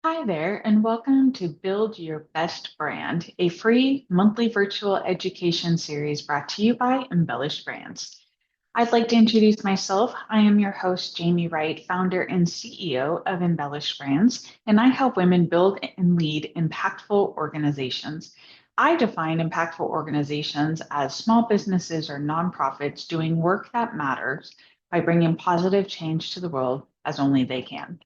Hi there, and welcome to Build Your Best Brand, a free monthly virtual education series brought to you by Embellished Brands. I'd like to introduce myself. I am your host, Jamie Wright, founder and CEO of Embellished Brands, and I help women build and lead impactful organizations. I define impactful organizations as small businesses or nonprofits doing work that matters by bringing positive change to the world as only they can.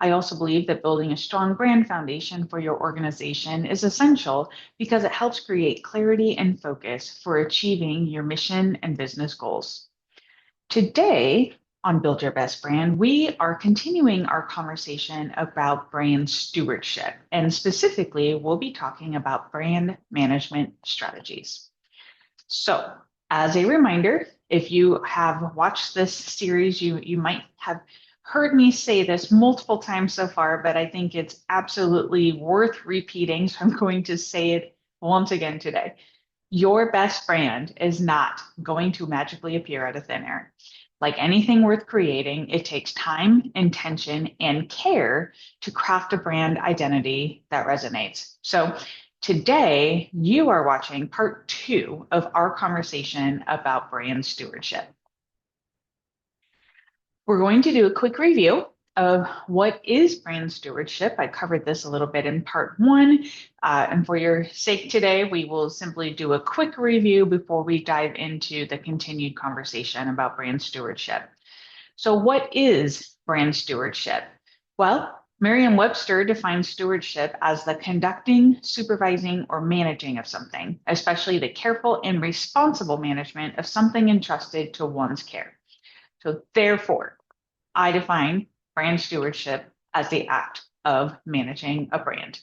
I also believe that building a strong brand foundation for your organization is essential because it helps create clarity and focus for achieving your mission and business goals. Today on Build Your Best Brand, we are continuing our conversation about brand stewardship, and specifically, we'll be talking about brand management strategies. So, as a reminder, if you have watched this series, you might have heard me say this multiple times so far, but I think it's absolutely worth repeating. So I'm going to say it once again today. Your best brand is not going to magically appear out of thin air. Like anything worth creating, it takes time, intention, and care to craft a brand identity that resonates. So today, you are watching part two of our conversation about brand stewardship. We're going to do a quick review of what is brand stewardship. I covered this a little bit in part one. And for your sake today, we will simply do a quick review before we dive into the continued conversation about brand stewardship. So, what is brand stewardship? Well, Merriam-Webster defines stewardship as the conducting, supervising, or managing of something, especially the careful and responsible management of something entrusted to one's care. So, therefore, I define brand stewardship as the act of managing a brand.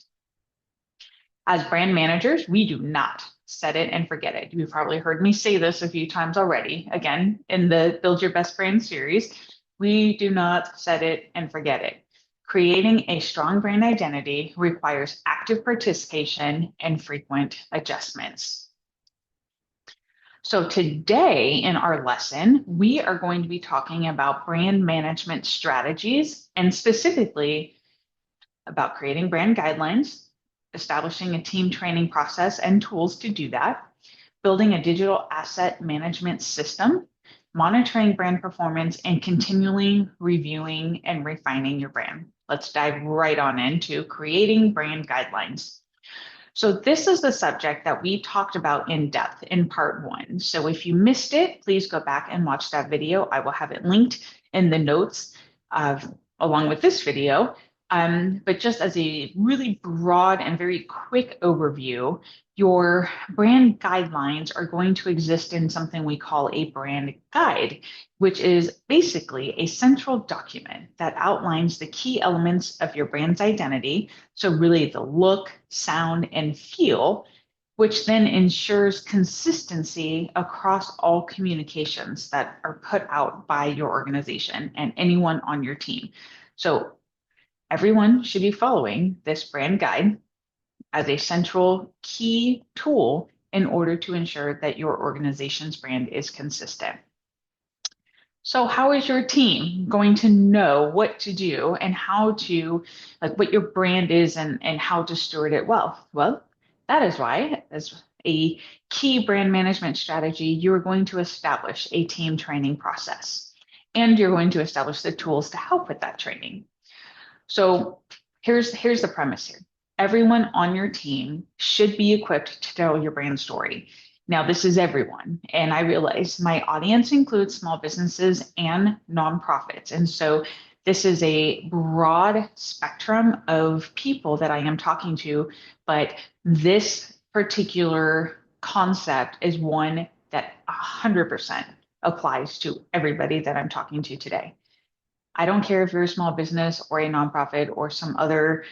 As brand managers, we do not set it and forget it. You've probably heard me say this a few times already. Again, in the Build Your Best Brand series, we do not set it and forget it. Creating a strong brand identity requires active participation and frequent adjustments. So today in our lesson, we are going to be talking about brand management strategies and specifically about creating brand guidelines, establishing a team training process and tools to do that, building a digital asset management system, monitoring brand performance, and continually reviewing and refining your brand. Let's dive right on into creating brand guidelines. So this is the subject that we talked about in depth in part one. So if you missed it, please go back and watch that video. I will have it linked in the notes along with this video. But just as a really broad and very quick overview, your brand guidelines are going to exist in something we call a brand guide, which is basically a central document that outlines the key elements of your brand's identity. So, really, the look, sound, and feel, which then ensures consistency across all communications that are put out by your organization and anyone on your team. So, everyone should be following this brand guide as a central key tool in order to ensure that your organization's brand is consistent. So, how is your team going to know what to do and how to, like, what your brand is and how to steward it well? Well, that is why, as a key brand management strategy, you're going to establish a team training process and you're going to establish the tools to help with that training. So, here's the premise here. Everyone on your team should be equipped to tell your brand story. Now, this is everyone, and I realize my audience includes small businesses and nonprofits. And so this is a broad spectrum of people that I am talking to, but this particular concept is one that 100% applies to everybody that I'm talking to today. I don't care if you're a small business or a nonprofit or some other,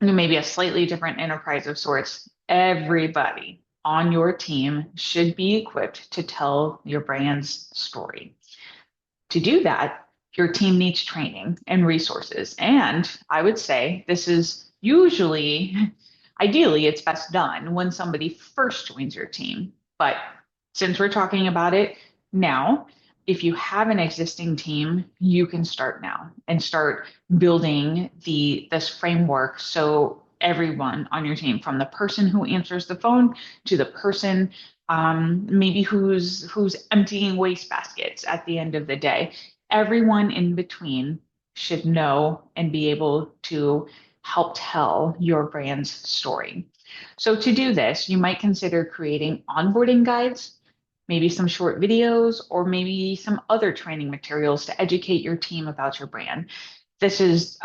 maybe a slightly different enterprise of sorts. Everybody on your team should be equipped to tell your brand's story. To do that, your team needs training and resources. And I would say this is usually, ideally, it's best done when somebody first joins your team. But since we're talking about it now, if you have an existing team, you can start now and start building this framework so everyone on your team, from the person who answers the phone to the person maybe who's emptying waste baskets at the end of the day, everyone in between should know and be able to help tell your brand's story. So to do this, you might consider creating onboarding guides, maybe some short videos, or maybe some other training materials to educate your team about your brand. This is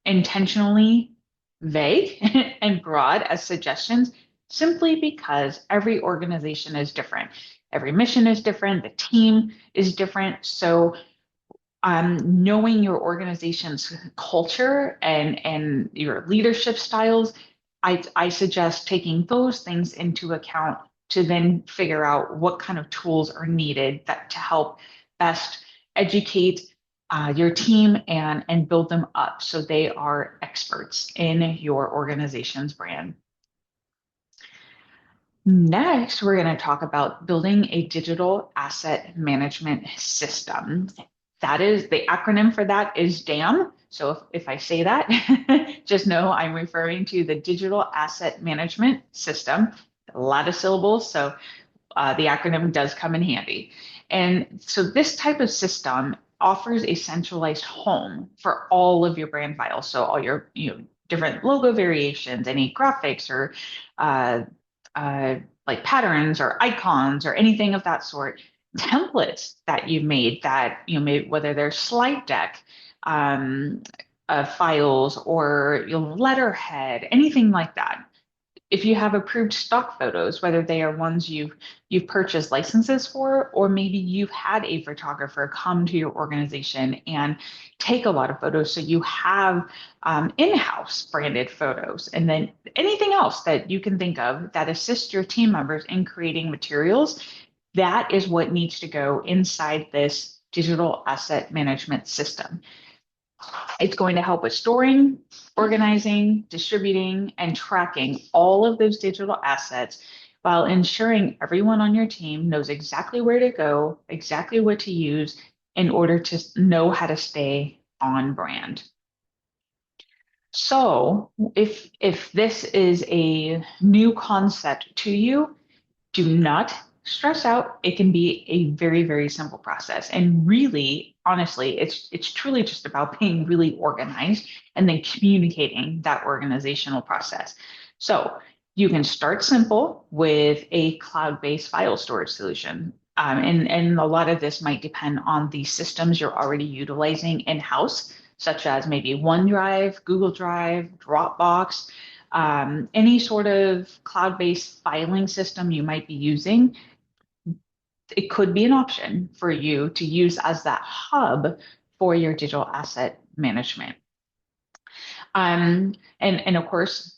intentionally vague and broad as suggestions simply because every organization is different. Every mission is different, the team is different. So knowing your organization's culture and your leadership styles, I suggest taking those things into account to then figure out what kind of tools are needed to help best educate your team and build them up so they are experts in your organization's brand. Next, we're going to talk about building a digital asset management system. That is, the acronym for that is DAM. So if I say that, just know I'm referring to the digital asset management system. A lot of syllables, so the acronym does come in handy. And so this type of system offers a centralized home for all of your brand files. So all your different logo variations, any graphics or uh, like patterns or icons or anything of that sort, templates that you've made that made, whether they're slide deck files or your letterhead, anything like that. If you have approved stock photos, whether they are ones you've purchased licenses for, or maybe you've had a photographer come to your organization and take a lot of photos, so you have in-house branded photos, and then anything else that you can think of that assists your team members in creating materials, that is what needs to go inside this digital asset management system. It's going to help with storing, organizing, distributing, and tracking all of those digital assets while ensuring everyone on your team knows exactly where to go, exactly what to use in order to know how to stay on brand. So if this is a new concept to you, do not stress out. It can be a very, very simple process. And really, honestly, it's truly just about being really organized and then communicating that organizational process. So you can start simple with a cloud-based file storage solution. And a lot of this might depend on the systems you're already utilizing in-house, such as maybe OneDrive, Google Drive, Dropbox, any sort of cloud-based filing system you might be using. It could be an option for you to use as that hub for your digital asset management. And of course,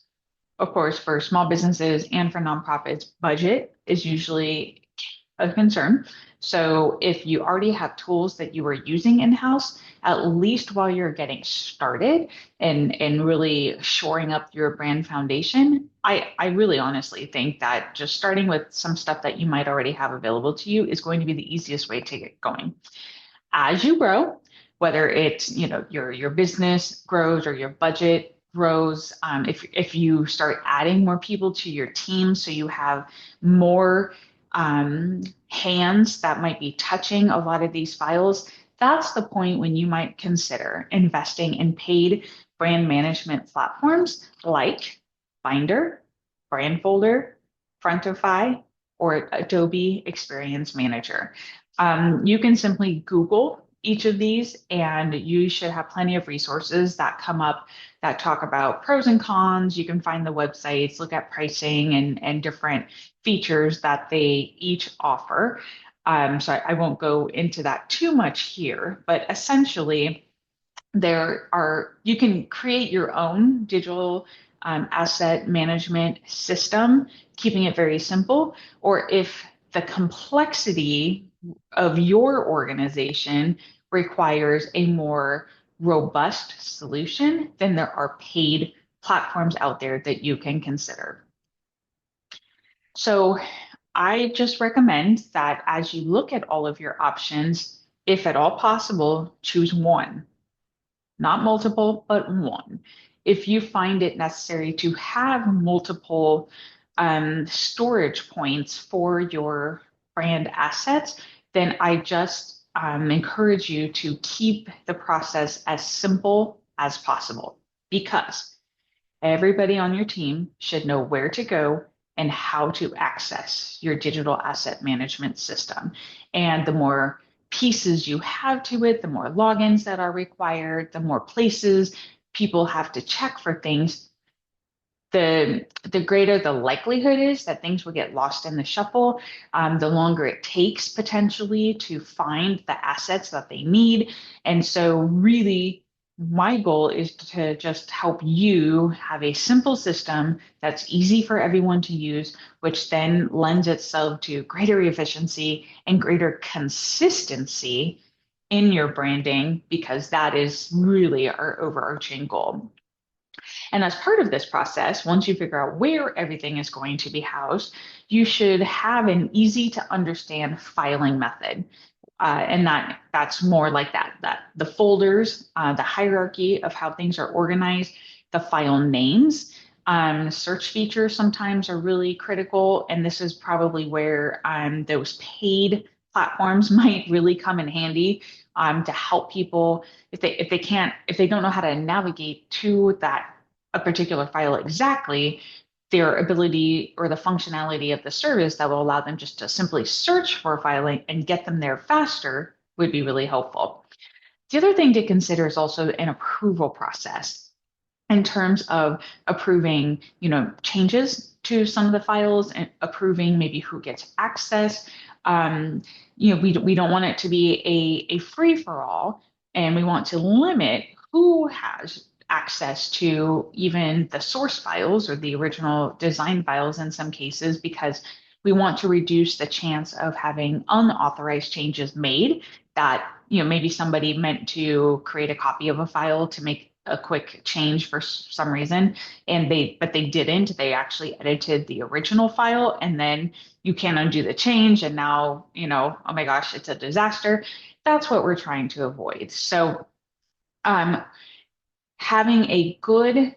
for small businesses and for nonprofits, budget is usually a concern. So if you already have tools that you are using in-house, at least while you're getting started and really shoring up your brand foundation, I really honestly think that just starting with some stuff that you might already have available to you is going to be the easiest way to get going. As you grow, whether it's your business grows or your budget grows, if you start adding more people to your team, so you have more hands that might be touching a lot of these files, that's the point when you might consider investing in paid brand management platforms like Binder, Brandfolder, Frontify, or Adobe Experience Manager. You can simply Google each of these, and you should have plenty of resources that come up that talk about pros and cons. You can find the websites, look at pricing and different features that they each offer. So I won't go into that too much here, but essentially, you can create your own digital asset management system, keeping it very simple. Or if the complexity of your organization requires a more robust solution, then there are paid platforms out there that you can consider. So I just recommend that as you look at all of your options, if at all possible, choose one, not multiple, but one. If you find it necessary to have multiple storage points for your brand assets, then I just encourage you to keep the process as simple as possible because everybody on your team should know where to go and how to access your digital asset management system. And the more pieces you have to it, the more logins that are required, the more places people have to check for things, the greater the likelihood is that things will get lost in the shuffle, the longer it takes potentially to find the assets that they need. And so, really, my goal is to just help you have a simple system that's easy for everyone to use, which then lends itself to greater efficiency and greater consistency in your branding, because that is really our overarching goal. And as part of this process, once you figure out where everything is going to be housed, you should have an easy to understand filing method. And that's more like that the folders, the hierarchy of how things are organized, the file names. Search features sometimes are really critical, and this is probably where those paid platforms might really come in handy to help people if they don't know how to navigate to that a particular file exactly, their ability or the functionality of the service that will allow them just to simply search for filing and get them there faster would be really helpful. The other thing to consider is also an approval process in terms of approving, changes to some of the files and approving maybe who gets access. Um, we don't want it to be a free for all, and we want to limit who has access to even the source files or the original design files in some cases, because we want to reduce the chance of having unauthorized changes made that, maybe somebody meant to create a copy of a file to make a quick change for some reason and they didn't. They actually edited the original file, and then you can't undo the change, and now, oh my gosh, it's a disaster. That's what we're trying to avoid. So um, having a good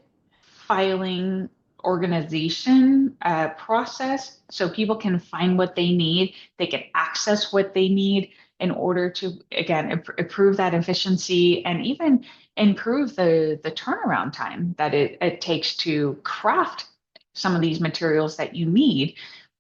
filing organization process so people can find what they need, they can access what they need in order to, again, improve that efficiency and even improve the turnaround time that it takes to craft some of these materials that you need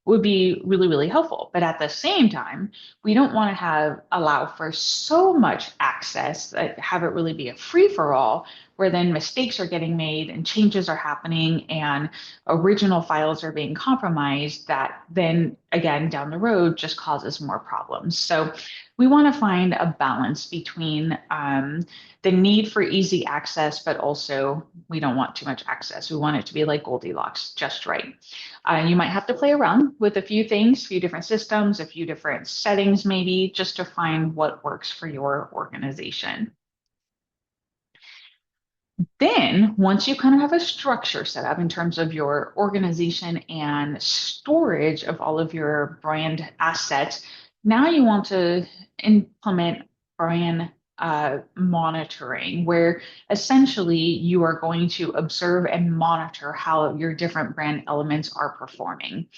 would be really, really helpful. But at the same time, we don't want to allow for so much access that have it really be a free for all where then mistakes are getting made and changes are happening and original files are being compromised that then again down the road just causes more problems. So we want to find a balance between the need for easy access, but also we don't want too much access. We want it to be like Goldilocks, just right. You might have to play around with a few things, a few different systems, a few different settings, maybe just to find what works for your organization. Then, once you kind of have a structure set up in terms of your organization and storage of all of your brand assets, now you want to implement brand monitoring, where essentially you are going to observe and monitor how your different brand elements are performing.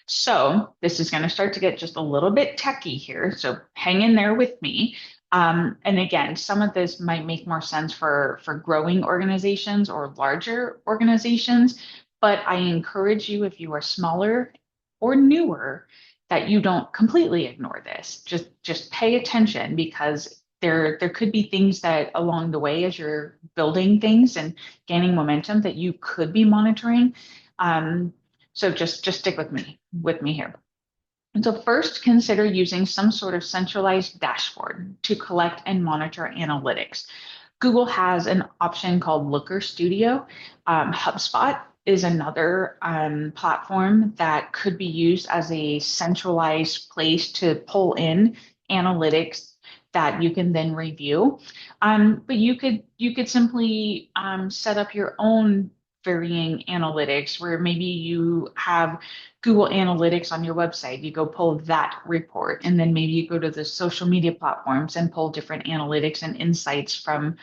So this is going to start to get just a little bit techy here. So hang in there with me. And again, some of this might make more sense for growing organizations or larger organizations, but I encourage you, if you are smaller or newer, that you don't completely ignore this. Just pay attention, because there could be things that along the way as you're building things and gaining momentum that you could be monitoring. So just stick with me here. And so first, consider using some sort of centralized dashboard to collect and monitor analytics. Google has an option called Looker Studio. HubSpot is another platform that could be used as a centralized place to pull in analytics that you can then review. But you could simply set up your own varying analytics where maybe you have Google Analytics on your website. You go pull that report, and then maybe you go to the social media platforms and pull different analytics and insights from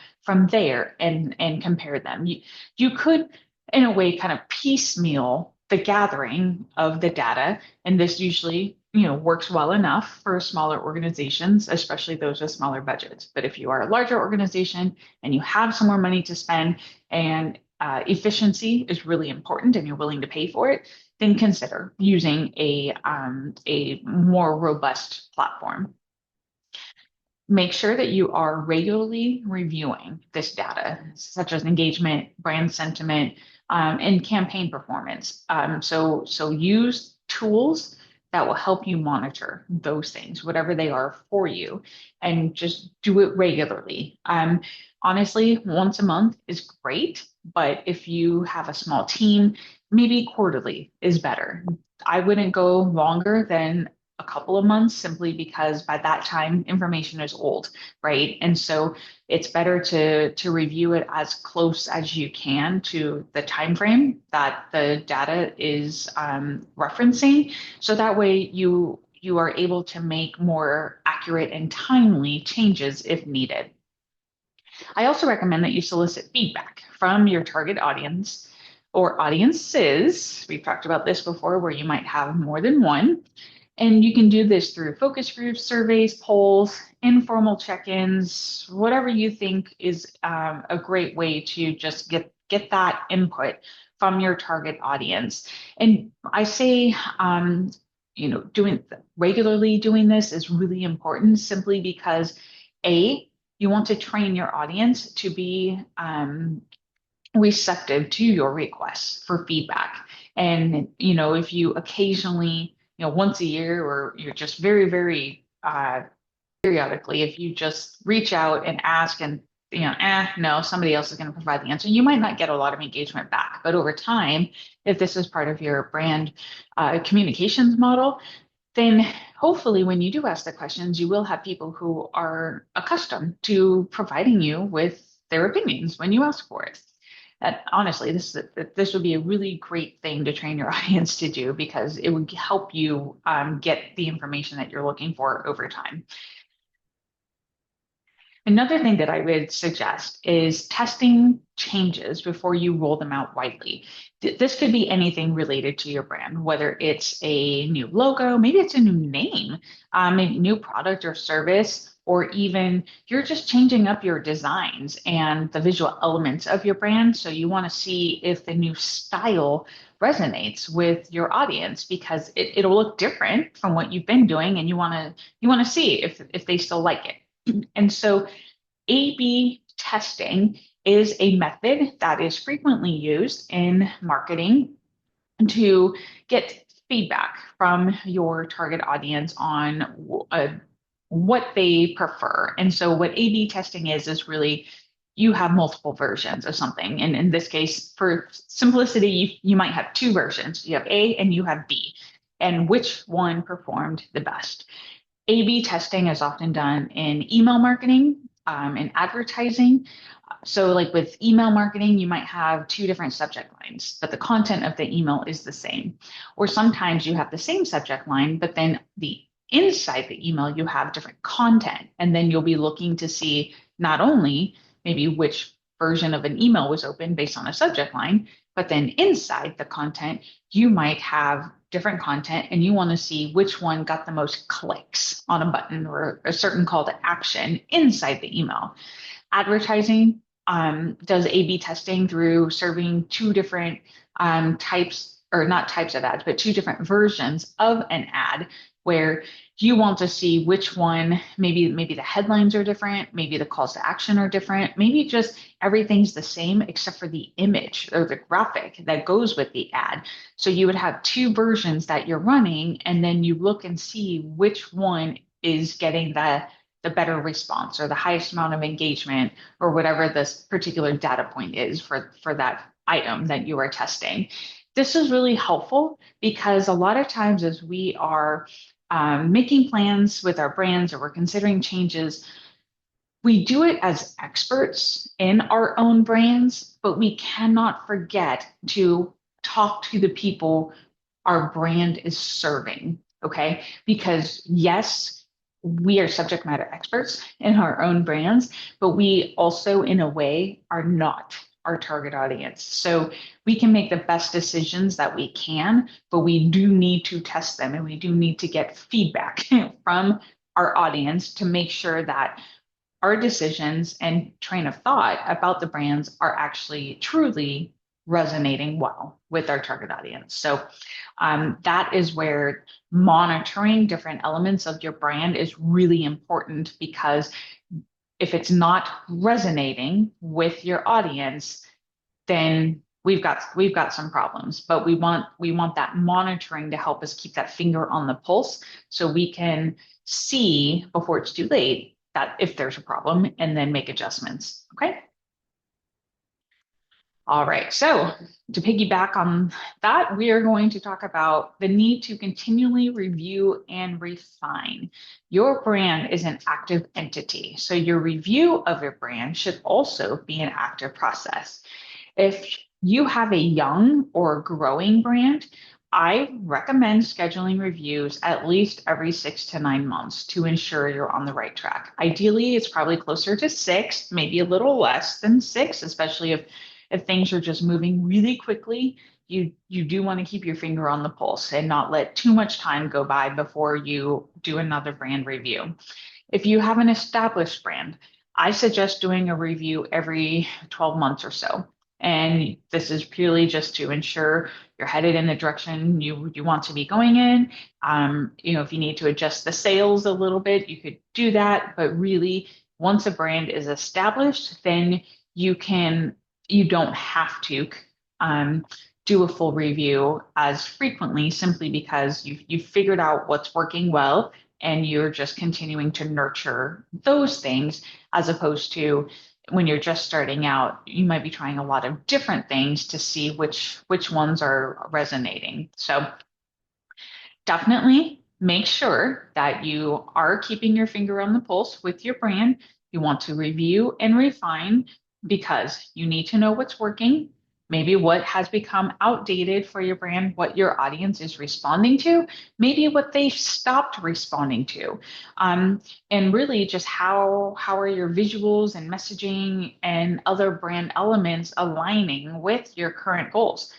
there and compare them. You could, in a way, kind of piecemeal the gathering of the data, and this usually works well enough for smaller organizations, especially those with smaller budgets. But if you are a larger organization and you have some more money to spend and efficiency is really important and you're willing to pay for it, then consider using a more robust platform. Make sure that you are regularly reviewing this data, such as engagement, brand sentiment, and campaign performance. So use tools that will help you monitor those things, whatever they are for you, and just do it regularly. Honestly, once a month is great, but if you have a small team, maybe quarterly is better. I wouldn't go longer than a couple of months simply because by that time information is old, right? And so it's better to review it as close as you can to the time frame that the data is referencing, so that way you are able to make more accurate and timely changes if needed. I also recommend that you solicit feedback from your target audience or audiences. We've talked about this before, where you might have more than one. And you can do this through focus groups, surveys, polls, informal check-ins, whatever you think is a great way to just get that input from your target audience. And I say, regularly doing this is really important, simply because you want to train your audience to be receptive to your requests for feedback. And if you occasionally, once a year, or you're just very, very periodically, if you just reach out and ask and no, somebody else is going to provide the answer, you might not get a lot of engagement back. But over time, if this is part of your brand communications model, then hopefully when you do ask the questions, you will have people who are accustomed to providing you with their opinions when you ask for it. That honestly, this would be a really great thing to train your audience to do, because it would help you get the information that you're looking for over time. Another thing that I would suggest is testing changes before you roll them out widely. This could be anything related to your brand, whether it's a new logo, maybe it's a new name, a new product or service, or even you're just changing up your designs and the visual elements of your brand. So you want to see if the new style resonates with your audience, because it'll look different from what you've been doing, and you want to see if they still like it. And so A/B testing is a method that is frequently used in marketing to get feedback from your target audience on what they prefer. And so what A/B testing is really, you have multiple versions of something. And in this case, for simplicity, you might have two versions. You have A and you have B, and which one performed the best. A/B testing is often done in email marketing, and advertising. So like with email marketing, you might have two different subject lines, but the content of the email is the same. Or sometimes you have the same subject line, but then inside the email, you have different content. And then you'll be looking to see not only maybe which version of an email was open based on a subject line, but then inside the content, you might have different content, and you want to see which one got the most clicks on a button or a certain call to action inside the email. Advertising does A/B testing through serving two different types, or not types of ads, but two different versions of an ad, where you want to see which one, maybe the headlines are different, maybe the calls to action are different, maybe just everything's the same except for the image or the graphic that goes with the ad. So you would have two versions that you're running, and then you look and see which one is getting the better response or the highest amount of engagement, or whatever this particular data point is for that item that you are testing. This is really helpful because a lot of times as we are making plans with our brands, or we're considering changes, We do it as experts in our own brands, but we cannot forget to talk to the people our brand is serving. Okay. Because yes, we are subject matter experts in our own brands, but we also, in a way, are not our target audience. So we can make the best decisions that we can, but we do need to test them and we do need to get feedback from our audience to make sure that our decisions and train of thought about the brands are actually truly resonating well with our target audience. So that is where monitoring different elements of your brand is really important because if it's not resonating with your audience, then we've got some problems. But we want that monitoring to help us keep that finger on the pulse so we can see before it's too late that if there's a problem and then make adjustments. Okay. All right. So to piggyback on that, we are going to talk about the need to continually review and refine. Your brand is an active entity. So your review of your brand should also be an active process. If you have a young or growing brand, I recommend scheduling reviews at least every 6 to 9 months to ensure you're on the right track. Ideally, it's probably closer to 6, maybe a little less than 6, especially if things are just moving really quickly. You do want to keep your finger on the pulse and not let too much time go by before you do another brand review. If you have an established brand, I suggest doing a review every 12 months or so. And this is purely just to ensure you're headed in the direction you want to be going in. If you need to adjust the sales a little bit, you could do that. But really, once a brand is established, then you don't have to do a full review as frequently simply because you've figured out what's working well and you're just continuing to nurture those things as opposed to when you're just starting out, you might be trying a lot of different things to see which ones are resonating. So definitely make sure that you are keeping your finger on the pulse with your brand. You want to review and refine because you need to know what's working, maybe what has become outdated for your brand, what your audience is responding to, maybe what they stopped responding to, and really just how are your visuals and messaging and other brand elements aligning with your current goals?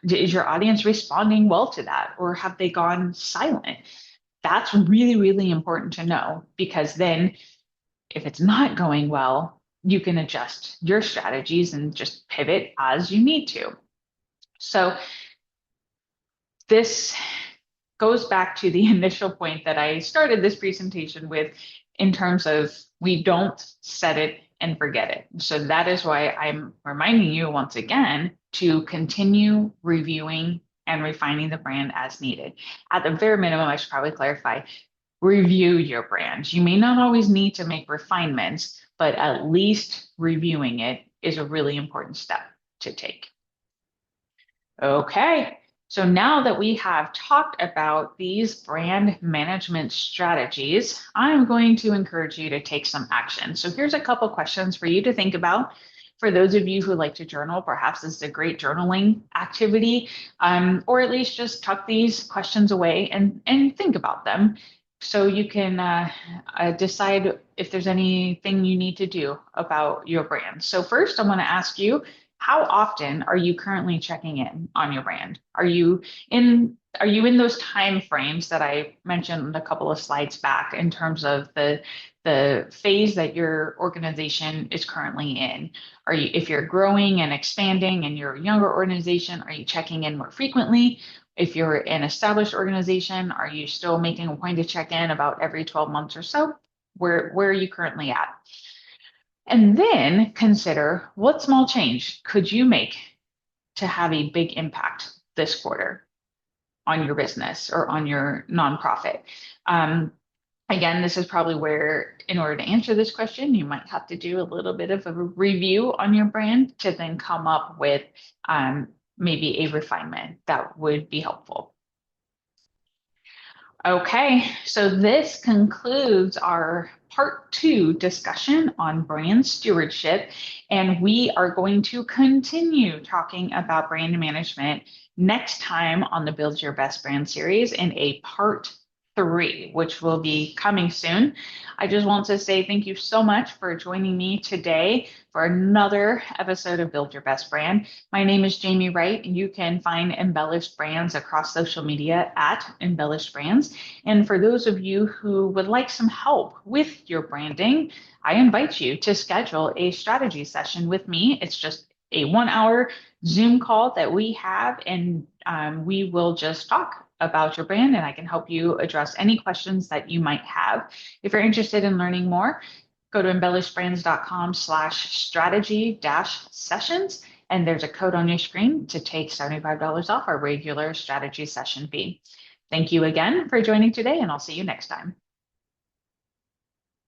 Is your audience responding well to that, or have they gone silent? That's really, really important to know because then if it's not going well, you can adjust your strategies and just pivot as you need to. So this goes back to the initial point that I started this presentation with in terms of we don't set it and forget it. So that is why I'm reminding you once again to continue reviewing and refining the brand as needed. At the very minimum, I should probably clarify, review your brand. You may not always need to make refinements, but at least reviewing it is a really important step to take. Okay, so now that we have talked about these brand management strategies, I'm going to encourage you to take some action. So here's a couple questions for you to think about. For those of you who like to journal, perhaps this is a great journaling activity, or at least just tuck these questions away and think about them so you can decide if there's anything you need to do about your brand. So first, I want to ask you, how often are you currently checking in on your brand? Are you in those time frames that I mentioned a couple of slides back in terms of the phase that your organization is currently in? If you're growing and expanding and you're a younger organization, are you checking in more frequently? If you're an established organization, are you still making a point to check in about every 12 months or so? Where are you currently at? And then consider what small change could you make to have a big impact this quarter on your business or on your nonprofit. Again, this is probably where, in order to answer this question, you might have to do a little bit of a review on your brand to then come up with maybe a refinement that would be helpful. Okay, so this concludes our part two discussion on brand stewardship, and we are going to continue talking about brand management next time on the Build Your Best Brand series in a part three, which will be coming soon. I just want to say thank you so much for joining me today for another episode of Build Your Best Brand. My name is Jamie Wright, and you can find Embellished Brands across social media at Embellished Brands. And for those of you who would like some help with your branding, I invite you to schedule a strategy session with me. It's just a 1 hour Zoom call that we have, and we will just talk about your brand, and I can help you address any questions that you might have. If you're interested in learning more, go to embellishedbrands.com/strategy-sessions, and there's a code on your screen to take $75 off our regular strategy session fee. Thank you again for joining today, and I'll see you next time.